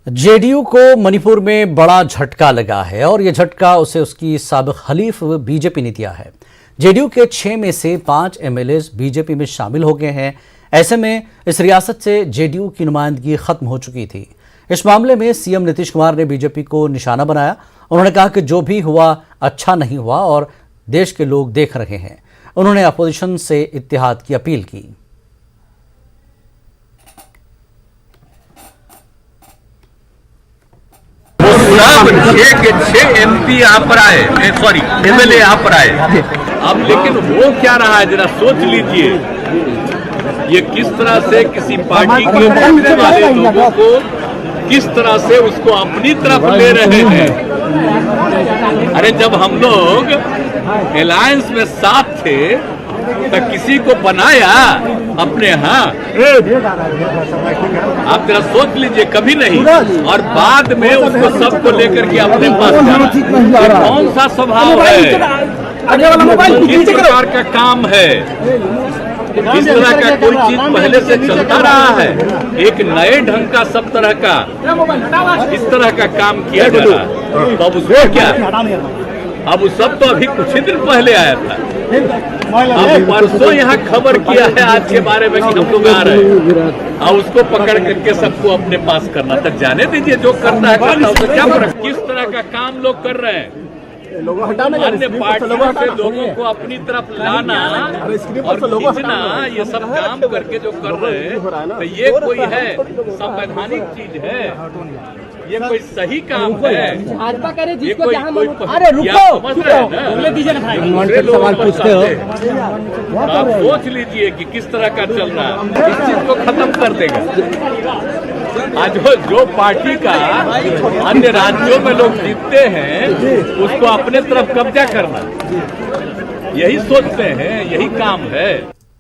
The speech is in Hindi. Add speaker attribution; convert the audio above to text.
Speaker 1: जेडीयू को मणिपुर में बड़ा झटका लगा है और यह झटका उसे उसकी साबिक हलीफ बीजेपी ने दिया है। जेडीयू के 6 में से 5 एमएलएज बीजेपी में शामिल हो गए हैं। ऐसे में इस रियासत से जेडीयू की नुमाइंदगी खत्म हो चुकी थी। इस मामले में सीएम नीतीश कुमार ने बीजेपी को निशाना बनाया। उन्होंने कहा कि जो भी हुआ अच्छा नहीं हुआ और देश के लोग देख रहे हैं। उन्होंने अपोजिशन से इत्तेहाद की अपील की।
Speaker 2: सब 6 के 6 एमपी यहाँ पर आए, सॉरी एमएलए यहाँ पर आए। अब लेकिन वो क्या रहा है जरा सोच लीजिए, ये किस तरह से किसी पार्टी के बनने वाले लोगों को किस तरह से उसको अपनी तरफ ले रहे हैं। अरे जब हम लोग अलायंस में साथ थे तो किसी को बनाया अपने यहाँ, आप जरा सोच लीजिए, कभी नहीं। और बाद में उसको सबको लेकर के अपने पास जाना, ये कौन सा स्वभाव है, किस प्रकार का काम है, इस तरह का कोई चीज पहले से चलता रहा है। एक नए ढंग का सब तरह का इस तरह का काम किया जा रहा है। तो अब उसको क्या, अब वो सब तो अभी कुछ ही दिन पहले आया था। अब परसों यहाँ खबर किया है आज के बारे में कि हम लोग आ रहे हैं, और उसको पकड़ करके सबको अपने पास करना। तक जाने दीजिए, जो करना है करना, उससे क्या फर्क। किस तरह का काम लोग कर रहे हैं, अन्य पार्टियों से लोगों को अपनी तरफ लाना और खींचना, ये सब काम करके जो कर रहे हैं, तो ये कोई है संवैधानिक चीज है, ये कोई सही काम है।
Speaker 3: भाजपा करे जिसको
Speaker 2: कोई
Speaker 3: अरे रुको,
Speaker 2: सवाल पूछते हो, आप सोच लीजिए कि किस तरह का चल रहा है। इस चीज को खत्म कर देगा। आज जो पार्टी का अन्य राज्यों में लोग जीतते हैं उसको अपने तरफ कब्जा करना, यही सोचते हैं, यही काम है।